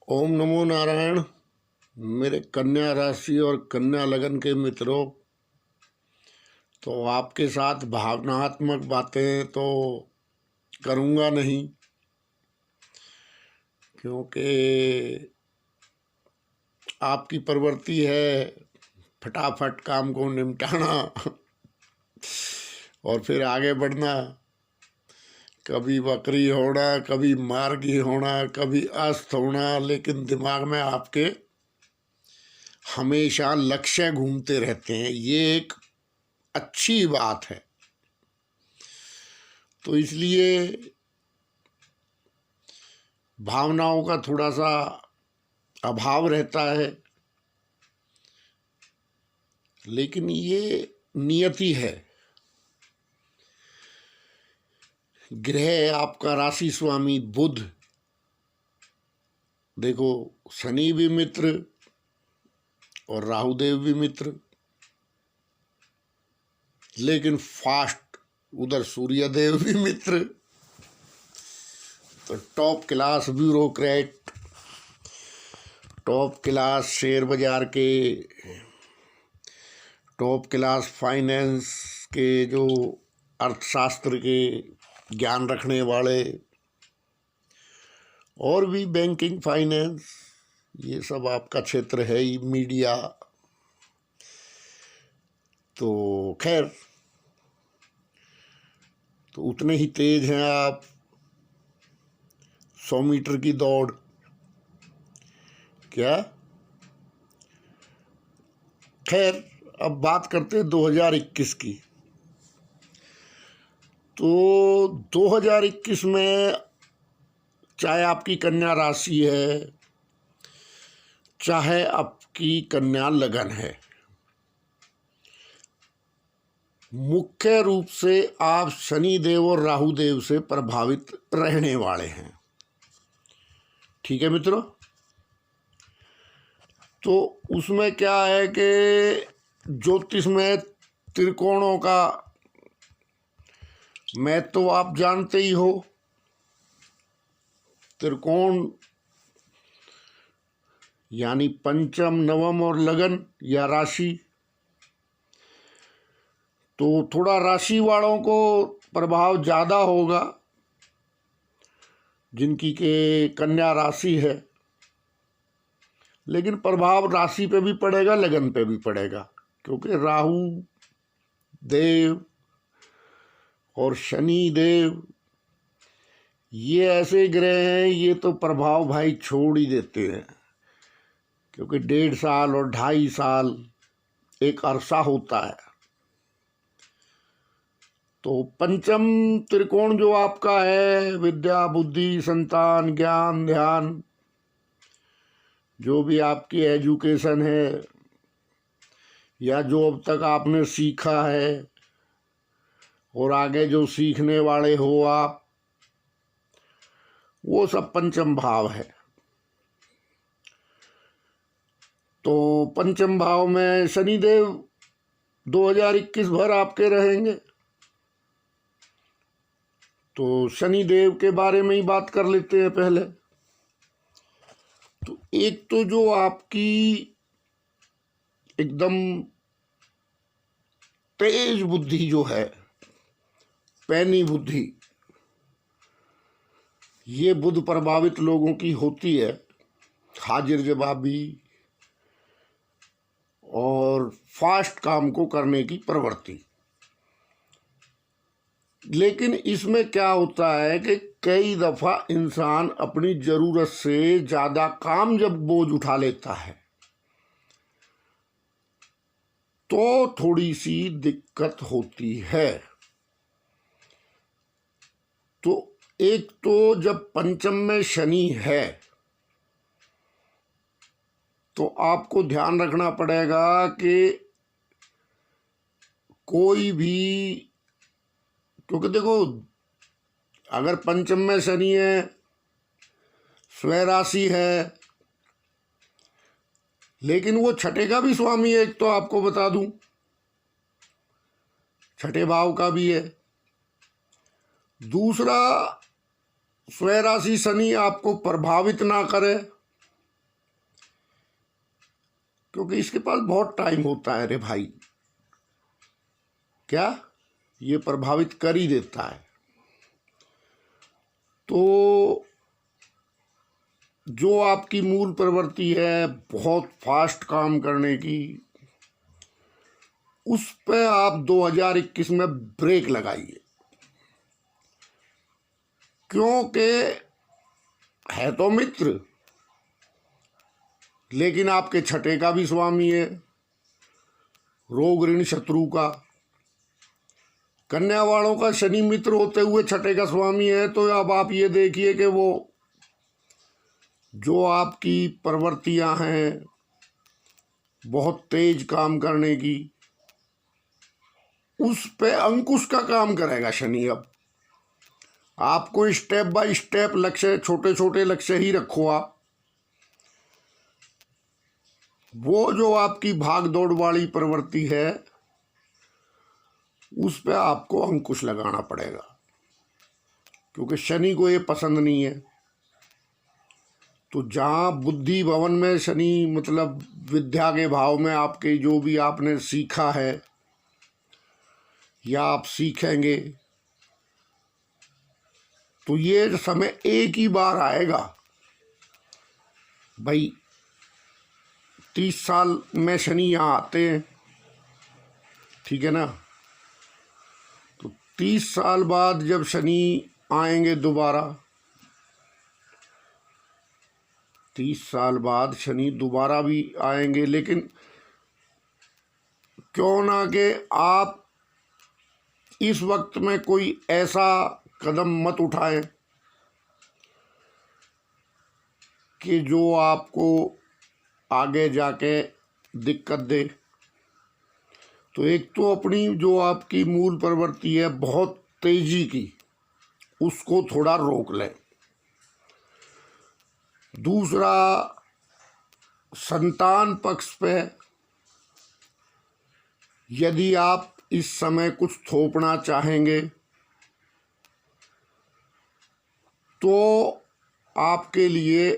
ओम नमो नारायण। मेरे कन्या राशि और कन्या लगन के मित्रों, तो आपके साथ भावनात्मक बातें तो करूँगा नहीं, क्योंकि आपकी प्रवृत्ति है फटाफट काम को निपटाना और फिर आगे बढ़ना। कभी वक्री होना, कभी मार्गी होना, कभी अस्त होना, लेकिन दिमाग में आपके हमेशा लक्ष्य घूमते रहते हैं। ये एक अच्छी बात है। तो इसलिए भावनाओं का थोड़ा सा अभाव रहता है, लेकिन ये नियति है। ग्रह आपका राशि स्वामी बुध, देखो शनि भी मित्र और राहुदेव भी मित्र, लेकिन फास्ट उधर सूर्यदेव भी मित्र। तो top class bureaucrat, top class share बाजार के, टॉप क्लास फाइनेंस के, जो अर्थशास्त्र के ज्ञान रखने वाले, और भी बैंकिंग फाइनेंस, ये सब आपका क्षेत्र है ही। मीडिया, तो खैर, तो उतने ही तेज हैं आप। 100 मीटर की दौड़, क्या? खैर, अब बात करते हैं 2021 की। तो 2021 में चाहे आपकी कन्या राशि है, चाहे आपकी कन्या लगन है, मुख्य रूप से आप शनि देव और राहु देव से प्रभावित रहने वाले हैं। ठीक है मित्रों? तो उसमें क्या है कि ज्योतिष में त्रिकोणों का मैं तो आप जानते ही हो। त्रिकोण यानी पंचम, नवम और लगन या राशि। तो थोड़ा राशि वालों को प्रभाव ज़्यादा होगा, जिनकी के कन्या राशि है, लेकिन प्रभाव राशि पे भी पड़ेगा, लगन पे भी पड़ेगा, क्योंकि राहु देव और शनि देव ये ऐसे ग्रह हैं, ये तो प्रभाव भाई छोड़ ही देते हैं, क्योंकि 1.5 साल और 2.5 साल एक अरसा होता है। तो पंचम त्रिकोण जो आपका है, विद्या, बुद्धि, संतान, ज्ञान, ध्यान, जो भी आपकी एजुकेशन है या जो अब तक आपने सीखा है और आगे जो सीखने वाले हो आप, वो सब पंचम भाव है। तो पंचम भाव में शनिदेव 2021 भर आपके रहेंगे। तो शनिदेव के बारे में ही बात कर लेते हैं पहले। तो एक तो जो आपकी एकदम तेज बुद्धि जो है, पैनी बुद्धि, ये बुध प्रभावित लोगों की होती है। हाजिर जवाबी और फास्ट काम को करने की प्रवृत्ति। लेकिन इसमें क्या होता है कि कई दफ़ा इंसान अपनी ज़रूरत से ज़्यादा काम जब बोझ उठा लेता है, तो थोड़ी सी दिक्कत होती है। तो एक तो जब पंचम में शनि है, तो आपको ध्यान रखना पड़ेगा कि कोई भी, क्योंकि देखो, अगर पंचम में शनि है, स्वय राशि है, लेकिन वो छठे का भी स्वामी है, एक तो आपको बता दूं, छठे भाव का भी है। दूसरा, स्वय राशि शनि आपको प्रभावित ना करे, क्योंकि इसके पास बहुत टाइम होता है रे भाई। क्या ये प्रभावित कर ही देता है। तो जो आपकी मूल प्रवृत्ति है बहुत फास्ट काम करने की, उस पे आप 2021 में ब्रेक लगाइए। क्योंकि है तो मित्र, लेकिन आपके छठे का भी स्वामी है, रोग ऋण शत्रु का। कन्या वालों का शनि मित्र होते हुए छठे का स्वामी है। तो अब आप ये देखिए कि वो जो आपकी प्रवृत्तियां हैं बहुत तेज काम करने की, उस पे अंकुश का काम करेगा शनि। अब आपको स्टेप बाय स्टेप लक्ष्य, छोटे छोटे लक्ष्य ही रखो आप। वो जो आपकी भाग दौड़ वाली प्रवृत्ति है उस पे आपको अंकुश लगाना पड़ेगा, क्योंकि शनि को ये पसंद नहीं है। तो जहाँ बुद्धि भवन में शनि, मतलब विद्या के भाव में आपके जो भी आपने सीखा है या आप सीखेंगे, तो ये समय एक ही बार आएगा भाई। 30 साल में शनि यहाँ आते हैं, ठीक है ना। तो 30 साल बाद जब शनि आएंगे दोबारा, 30 साल बाद शनि दोबारा भी आएंगे, लेकिन क्यों ना कि आप इस वक्त में कोई ऐसा कदम मत उठाएं कि जो आपको आगे जाके दिक्कत दे। तो एक तो अपनी जो आपकी मूल प्रवृत्ति है बहुत तेजी की, उसको थोड़ा रोक लें। दूसरा, संतान पक्ष पे यदि आप इस समय कुछ थोपना चाहेंगे तो आपके लिए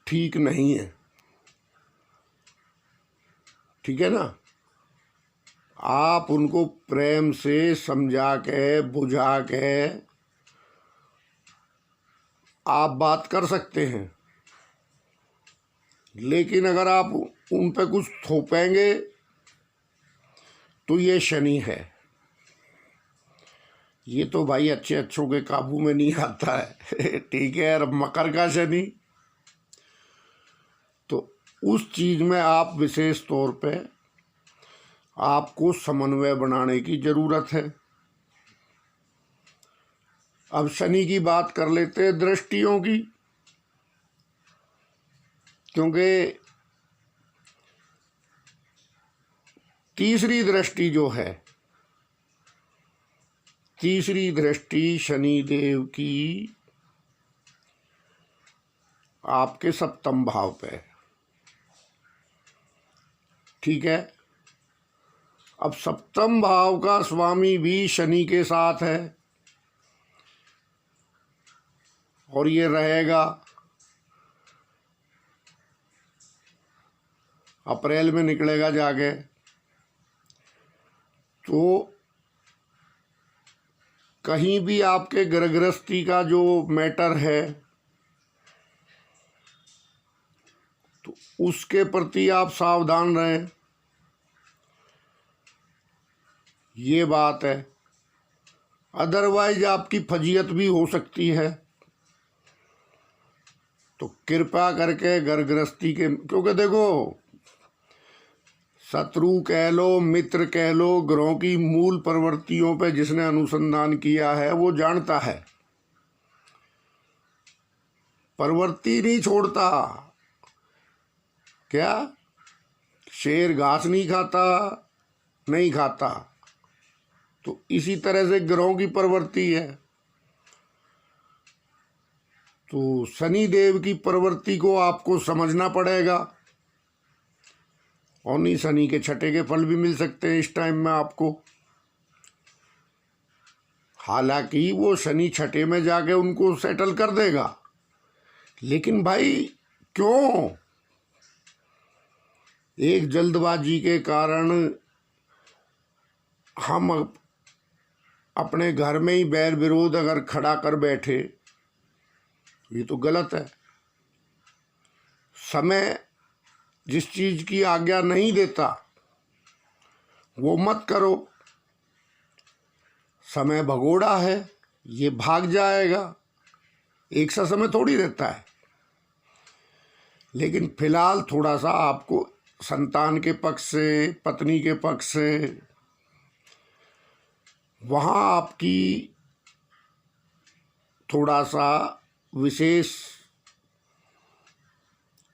ठीक नहीं है, ठीक है ना। आप उनको प्रेम से समझा के बुझा के आप बात कर सकते हैं, लेकिन अगर आप उन पे कुछ थोपेंगे तो ये शनि है, ये तो भाई अच्छे अच्छों के काबू में नहीं आता है ठीक है। और मकर का शनि, तो उस चीज़ में आप विशेष तौर पे आपको समन्वय बनाने की ज़रूरत है। अब शनि की बात कर लेते हैं दृष्टियों की, क्योंकि तीसरी दृष्टि जो है, तीसरी दृष्टि शनि देव की आपके सप्तम भाव पे, ठीक है। अब सप्तम भाव का स्वामी भी शनि के साथ है और ये रहेगा अप्रैल में निकलेगा जाके। तो कहीं भी आपके ग्रहगृहस्थी का जो मैटर है तो उसके प्रति आप सावधान रहें, ये बात है। अदरवाइज आपकी फजीयत भी हो सकती है। तो कृपा करके ग्रहगृहस्थी के, क्योंकि देखो शत्रु कह लो मित्र कह लो, ग्रहों की मूल प्रवृत्तियों पे जिसने अनुसंधान किया है वो जानता है प्रवृत्ति नहीं छोड़ता। क्या शेर घास नहीं खाता? नहीं खाता। तो इसी तरह से ग्रहों की प्रवृत्ति है। तो शनि देव की प्रवृत्ति को आपको समझना पड़ेगा, और नहीं शनि के छठे के फल भी मिल सकते हैं इस टाइम में आपको। हालांकि वो शनि छठे में जाके उनको सेटल कर देगा, लेकिन भाई क्यों? एक जल्दबाजी के कारण हम अपने घर में ही बैर विरोध अगर खड़ा कर बैठे, ये तो गलत है। समय जिस चीज की आज्ञा नहीं देता वो मत करो। समय भगोड़ा है, ये भाग जाएगा, एक सा समय थोड़ी रहता है। लेकिन फिलहाल थोड़ा सा आपको संतान के पक्ष से, पत्नी के पक्ष से, वहाँ आपकी थोड़ा सा विशेष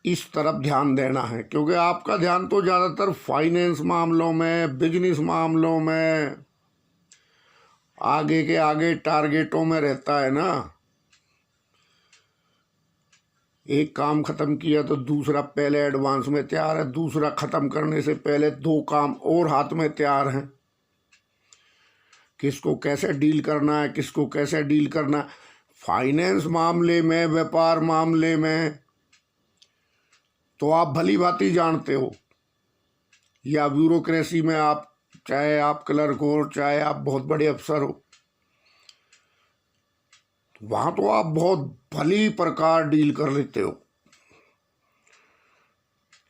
इस तरफ ध्यान देना है, क्योंकि आपका ध्यान तो ज़्यादातर फाइनेंस मामलों में, बिजनेस मामलों में, आगे के आगे टारगेटों में रहता है ना। एक काम खत्म किया तो दूसरा पहले एडवांस में तैयार है, दूसरा खत्म करने से पहले 2 काम और हाथ में तैयार हैं। किसको कैसे डील करना है, किसको कैसे डील करना है। फाइनेंस मामले में, व्यापार मामले में तो आप भली भांति जानते हो, या ब्यूरोक्रेसी में आप, चाहे आप क्लर्क हो, चाहे आप बहुत बड़े अफसर हो, वहां तो आप बहुत भली प्रकार डील कर लेते हो।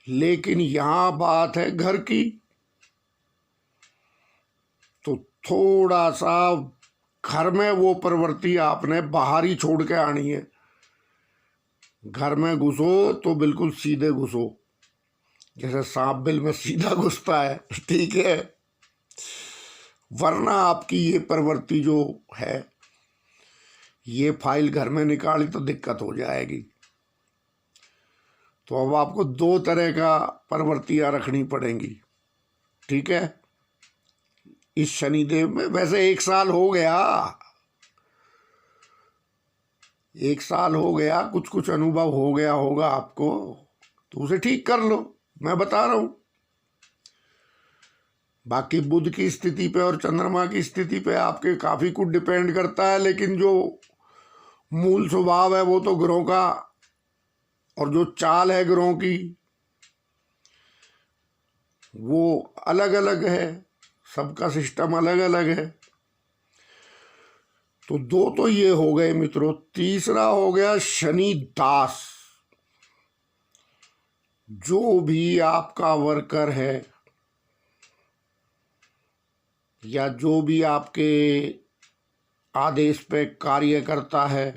लेकिन यहां बात है घर की, तो थोड़ा सा घर में वो प्रवृत्ति आपने बाहर ही छोड़ के आनी है। घर में घुसो तो बिल्कुल सीधे घुसो, जैसे सांप बिल में सीधा घुसता है, ठीक है। वरना आपकी ये प्रवृत्ति जो है, ये फाइल घर में निकाली तो दिक्कत हो जाएगी। तो अब आपको 2 तरह का प्रवृत्तियां रखनी पड़ेंगी, ठीक है। इस शनिदेव में वैसे 1 साल हो गया, 1 साल हो गया, कुछ कुछ अनुभव हो गया होगा आपको, तो उसे ठीक कर लो, मैं बता रहा हूं। बाकी बुध की स्थिति पे और चंद्रमा की स्थिति पे आपके काफी कुछ डिपेंड करता है, लेकिन जो मूल स्वभाव है वो तो ग्रहों का, और जो चाल है ग्रहों की वो अलग अलग है, सबका सिस्टम अलग अलग है। तो 2 तो ये हो गए मित्रों। तीसरा हो गया शनि दास। जो भी आपका वर्कर है या जो भी आपके आदेश पे कार्य करता है,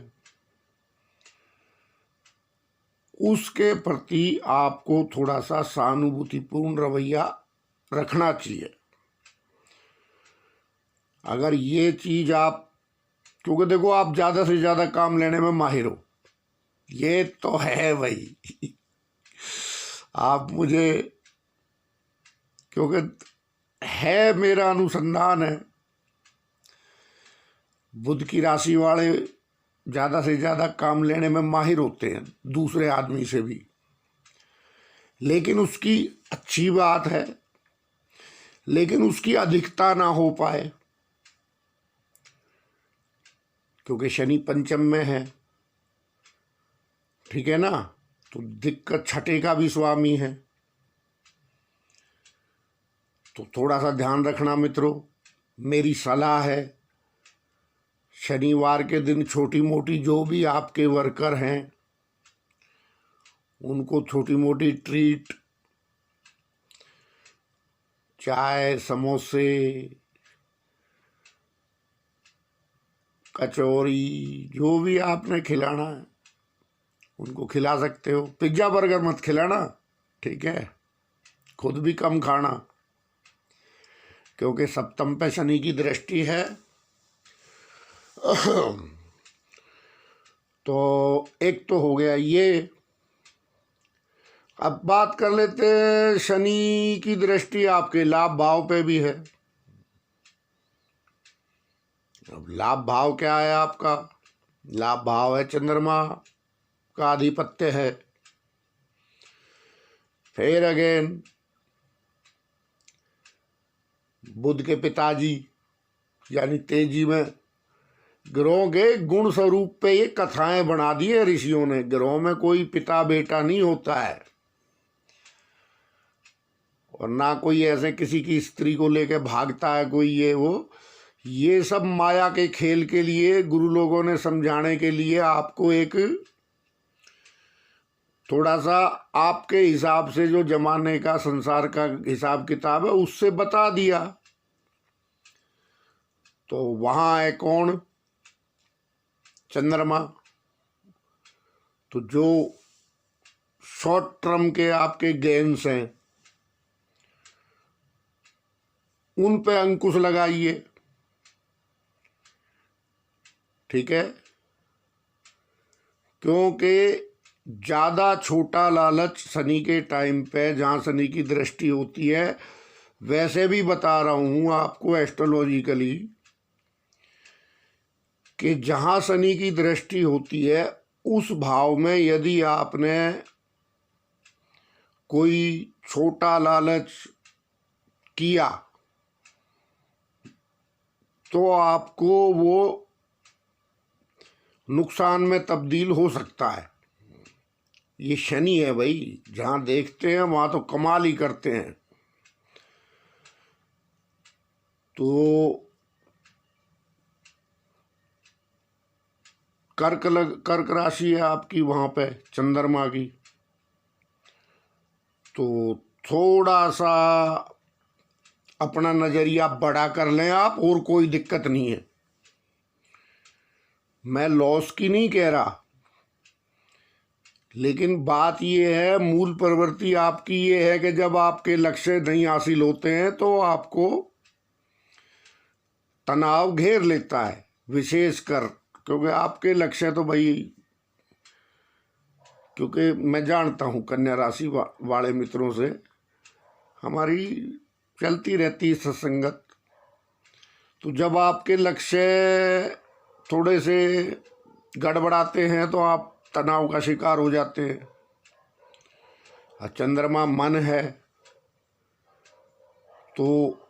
उसके प्रति आपको थोड़ा सा सहानुभूतिपूर्ण रवैया रखना चाहिए। अगर ये चीज आप, क्योंकि देखो आप ज्यादा से ज्यादा काम लेने में माहिर हो, ये तो है भाई। आप मुझे, क्योंकि है मेरा अनुसंधान है, बुध की राशि वाले ज्यादा से ज्यादा काम लेने में माहिर होते हैं दूसरे आदमी से भी। लेकिन उसकी अच्छी बात है, लेकिन उसकी अधिकता ना हो पाए, क्योंकि शनि पंचम में है, ठीक है ना। तो दिक्कत, छठे का भी स्वामी है, तो थोड़ा सा ध्यान रखना मित्रों। मेरी सलाह है, शनिवार के दिन छोटी मोटी जो भी आपके वर्कर हैं उनको छोटी मोटी ट्रीट, चाय, समोसे, कचौरी, जो भी आपने खिलाना है उनको खिला सकते हो। पिज्जा बर्गर मत खिलाना, ठीक है। खुद भी कम खाना, क्योंकि सप्तम पे शनि की दृष्टि है। तो एक तो हो गया ये। अब बात कर लेते हैं, शनि की दृष्टि आपके लाभ भाव पे भी है। अब लाभ भाव क्या है आपका? लाभ भाव है चंद्रमा का आधिपत्य है। फिर अगेन बुध के पिताजी यानी तेजी में, ग्रहों के गुण स्वरूप पे ये कथाएं बना दी है ऋषियों ने। ग्रहों में कोई पिता बेटा नहीं होता है, और ना कोई ऐसे किसी की स्त्री को लेके भागता है कोई ये सब माया के खेल के लिए गुरु लोगों ने समझाने के लिए आपको एक थोड़ा सा आपके हिसाब से जो जमाने का संसार का हिसाब किताब है उससे बता दिया। तो वहाँ है कौन? चंद्रमा। तो जो शॉर्ट टर्म के आपके गेन्स हैं उन पे अंकुश लगाइए, ठीक है? क्योंकि ज़्यादा छोटा लालच शनि के टाइम पे, जहाँ शनि की दृष्टि होती है, वैसे भी बता रहा हूँ आपको एस्ट्रोलॉजिकली कि जहाँ शनि की दृष्टि होती है उस भाव में यदि आपने कोई छोटा लालच किया तो आपको वो नुकसान में तब्दील हो सकता है। ये शनि है भाई, जहाँ देखते हैं वहाँ तो कमाल ही करते हैं। तो कर्क राशि है आपकी वहाँ पे चंद्रमा की। तो थोड़ा सा अपना नज़रिया बड़ा कर लें आप, और कोई दिक्कत नहीं है। मैं लॉस की नहीं कह रहा, लेकिन बात ये है, मूल प्रवृत्ति आपकी ये है कि जब आपके लक्ष्य नहीं हासिल होते हैं तो आपको तनाव घेर लेता है, विशेषकर क्योंकि आपके लक्ष्य तो भाई, क्योंकि मैं जानता हूँ कन्या राशि वाले मित्रों से हमारी चलती रहती सत्संगत। तो जब आपके लक्ष्य थोड़े से गड़बड़ाते हैं तो आप तनाव का शिकार हो जाते हैं। और चंद्रमा मन है तो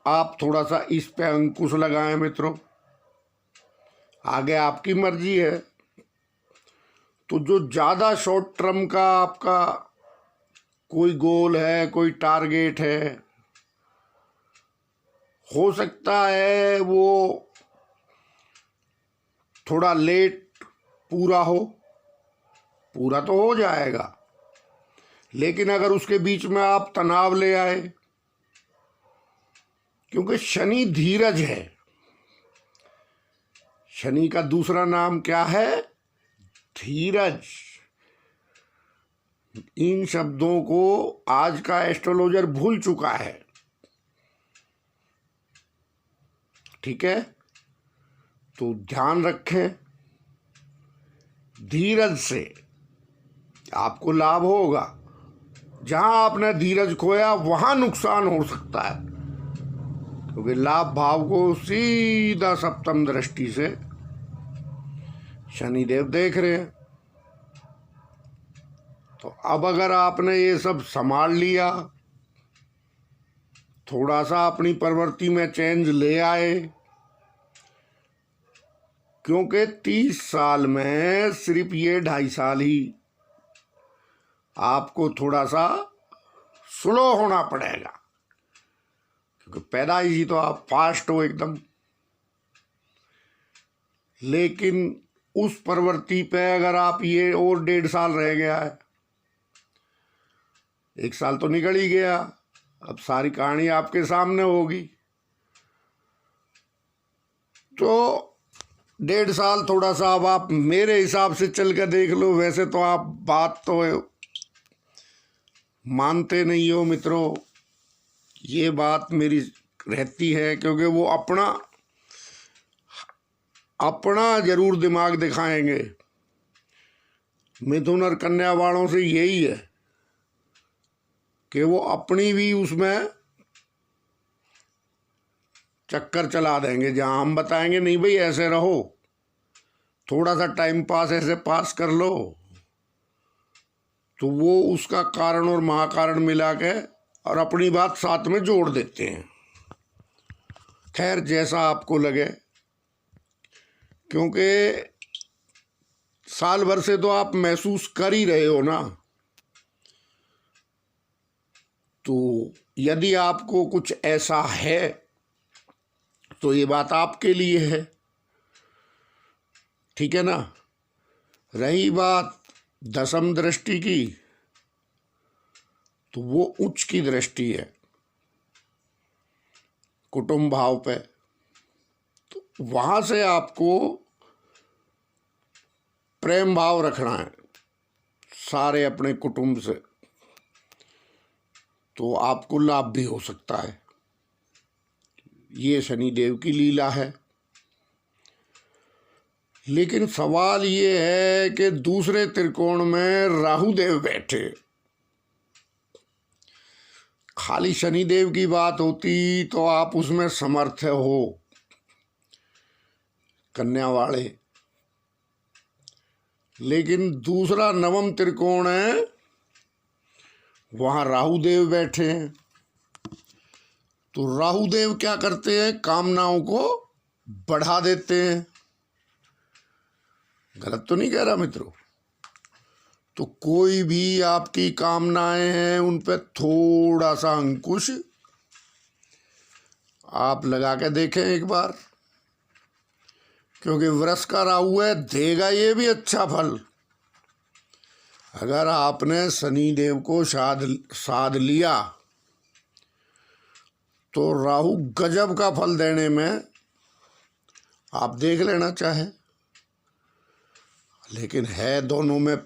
आप थोड़ा सा इस पे अंकुश लगाएं मित्रों, आगे आपकी मर्जी है। तो जो ज़्यादा शॉर्ट टर्म का आपका कोई गोल है, कोई टारगेट है, हो सकता है वो थोड़ा लेट पूरा हो, पूरा तो हो जाएगा, लेकिन अगर उसके बीच में आप तनाव ले आए, क्योंकि शनि धीरज है। शनि का दूसरा नाम क्या है? धीरज। इन शब्दों को आज का एस्ट्रोलॉजर भूल चुका है, ठीक है? तो ध्यान रखें, धीरज से आपको लाभ होगा। जहां आपने धीरज खोया वहां नुकसान हो सकता है, क्योंकि लाभ भाव को सीधा सप्तम दृष्टि से शनिदेव देख रहे हैं। तो अब अगर आपने ये सब संभाल लिया, थोड़ा सा अपनी प्रवृत्ति में चेंज ले आए, क्योंकि 30 साल में सिर्फ ये 2.5 साल ही आपको थोड़ा सा स्लो होना पड़ेगा, क्योंकि पैदाइश ही तो आप फास्ट हो एकदम। लेकिन उस प्रवृत्ति पे अगर आप ये और 1.5 साल रह गया है, 1 साल तो निकल ही गया, अब सारी कहानी आपके सामने होगी। तो 1.5 साल थोड़ा सा अब आप मेरे हिसाब से चल कर देख लो। वैसे तो आप बात तो मानते नहीं हो मित्रों, ये बात मेरी रहती है, क्योंकि वो अपना जरूर दिमाग दिखाएंगे। मिथुन और कन्या वालों से यही है कि वो अपनी भी उसमें चक्कर चला देंगे, जहां हम बताएंगे नहीं भाई ऐसे रहो, थोड़ा सा टाइम पास ऐसे पास कर लो, तो वो उसका कारण और महाकारण मिला के और अपनी बात साथ में जोड़ देते हैं। खैर जैसा आपको लगे, क्योंकि साल भर से तो आप महसूस कर ही रहे हो ना। तो यदि आपको कुछ ऐसा है तो ये बात आपके लिए है, ठीक है ना। रही बात दशम दृष्टि की, तो वो उच्च की दृष्टि है कुटुंब भाव पे, तो वहां से आपको प्रेम भाव रखना है सारे अपने कुटुंब से, तो आपको लाभ भी हो सकता है। ये शनिदेव की लीला है। लेकिन सवाल ये है कि दूसरे त्रिकोण में राहु देव बैठे, खाली शनिदेव की बात होती तो आप उसमें समर्थ हो, कन्या वाले, लेकिन दूसरा नवम त्रिकोण है, वहां राहु देव बैठे हैं। तो राहु देव क्या करते हैं, कामनाओं को बढ़ा देते हैं। गलत तो नहीं कह रहा मित्रों। तो कोई भी आपकी कामनाएं हैं उन पे थोड़ा सा अंकुश आप लगा के देखें एक बार, क्योंकि वृष का राहु है, देगा ये भी अच्छा फल। अगर आपने शनि देव को साध लिया तो राहु गजब का फल देने में, आप देख लेना चाहे। लेकिन है दोनों में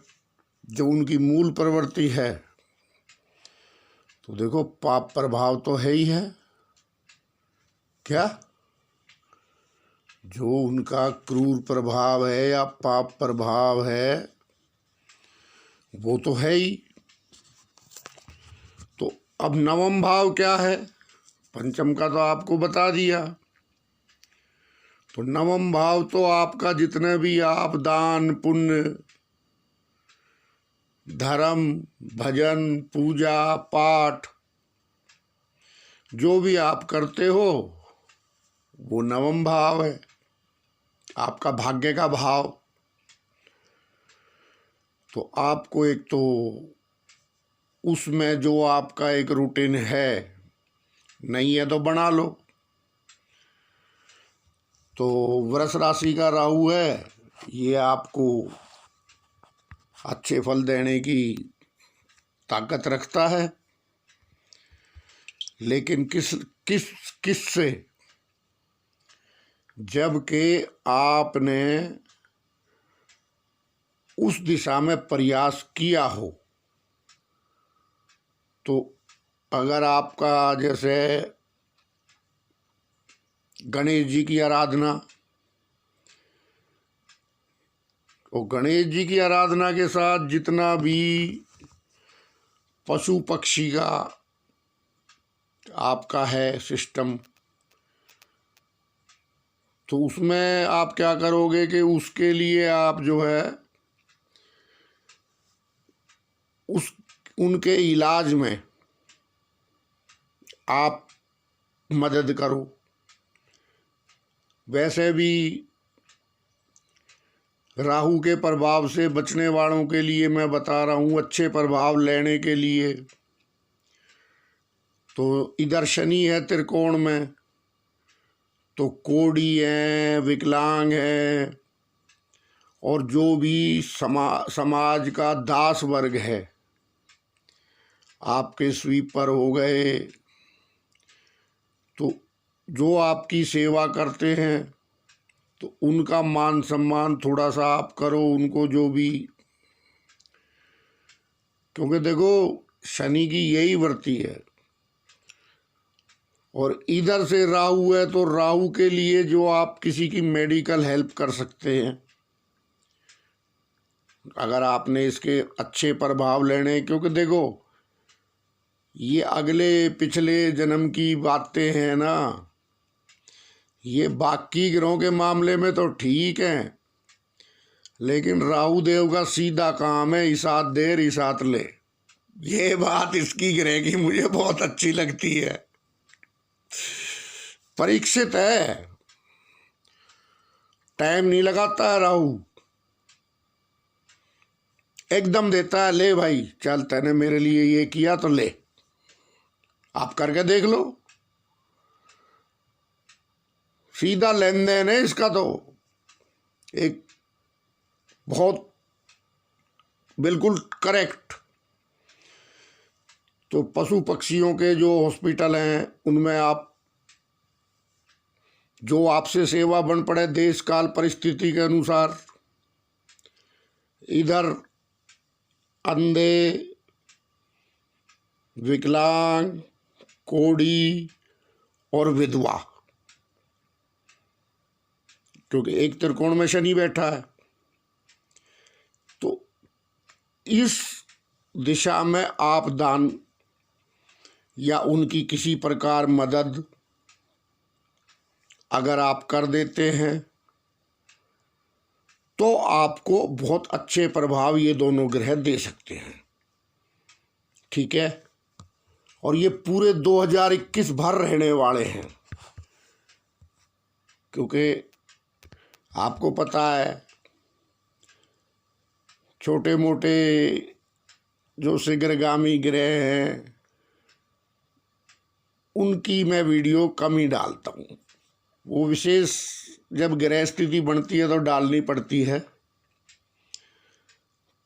जो उनकी मूल प्रवृत्ति है, तो देखो पाप प्रभाव तो है ही है। क्या जो उनका क्रूर प्रभाव है या पाप प्रभाव है वो तो है ही। तो अब नवम भाव क्या है, पंचम का तो आपको बता दिया। तो नवम भाव तो आपका जितने भी आप दान पुण्य धर्म भजन पूजा पाठ जो भी आप करते हो वो नवम भाव है, आपका भाग्य का भाव। तो आपको एक तो उसमें जो आपका एक रूटीन है, नहीं है तो बना लो। तो वृष राशि का राहु है, ये आपको अच्छे फल देने की ताकत रखता है। लेकिन किस किस किस से, जबकि आपने उस दिशा में प्रयास किया हो। तो अगर आपका जैसे गणेश जी की आराधना, और गणेश जी की आराधना के साथ जितना भी पशु पक्षी का आपका है सिस्टम, तो उसमें आप क्या करोगे कि उसके लिए आप जो है उनके इलाज में आप मदद करो। वैसे भी राहु के प्रभाव से बचने वालों के लिए मैं बता रहा हूँ, अच्छे प्रभाव लेने के लिए तो इधर शनि है त्रिकोण में, तो कोढ़ी है, विकलांग है, और जो भी समाज का दास वर्ग है, आपके स्वीपर हो गए, तो जो आपकी सेवा करते हैं तो उनका मान सम्मान थोड़ा सा आप करो, उनको जो भी, क्योंकि देखो शनि की यही वृत्ति है। और इधर से राहु है, तो राहु के लिए जो आप किसी की मेडिकल हेल्प कर सकते हैं, अगर आपने इसके अच्छे प्रभाव लेने, क्योंकि देखो ये अगले पिछले जन्म की बातें हैं ना, ये बाकी ग्रहों के मामले में तो ठीक है, लेकिन राहु देव का सीधा काम है इसात देर इसात ले। ये बात इसकी ग्रह की मुझे बहुत अच्छी लगती है। परीक्षित है, टाइम नहीं लगाता है राहु, एकदम देता है, ले भाई चल तैने मेरे लिए ये किया तो ले। आप करके देख लो, सीधा लेन देन है इसका, तो एक बहुत बिल्कुल करेक्ट। तो पशु पक्षियों के जो हॉस्पिटल हैं उनमें आप जो आपसे सेवा बन पड़े देश काल परिस्थिति के अनुसार, इधर अंधे, विकलांग, कोढ़ी और विधवा, क्योंकि एक त्रिकोण में शनि बैठा है, तो इस दिशा में आप दान या उनकी किसी प्रकार मदद अगर आप कर देते हैं तो आपको बहुत अच्छे प्रभाव ये दोनों ग्रह दे सकते हैं। ठीक है, और ये पूरे 2021 भर रहने वाले हैं, क्योंकि आपको पता है छोटे मोटे जो शीघ्रगामी ग्रह हैं उनकी मैं वीडियो कम ही डालता हूँ, वो विशेष जब ग्रह स्थिति बनती है तो डालनी पड़ती है।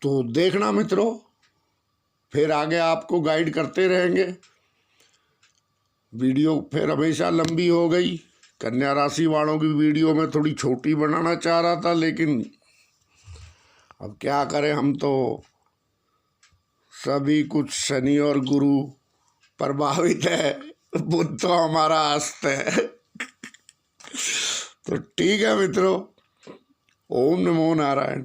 तो देखना मित्रों, फिर आगे आपको गाइड करते रहेंगे। वीडियो फिर हमेशा लंबी हो गई, कन्या राशि वालों की वीडियो में थोड़ी छोटी बनाना चाह रहा था, लेकिन अब क्या करें, हम तो सभी कुछ शनि और गुरु प्रभावित है, बुध तो हमारा अस्त है। तो ठीक है मित्रों, ओम नमो नारायण।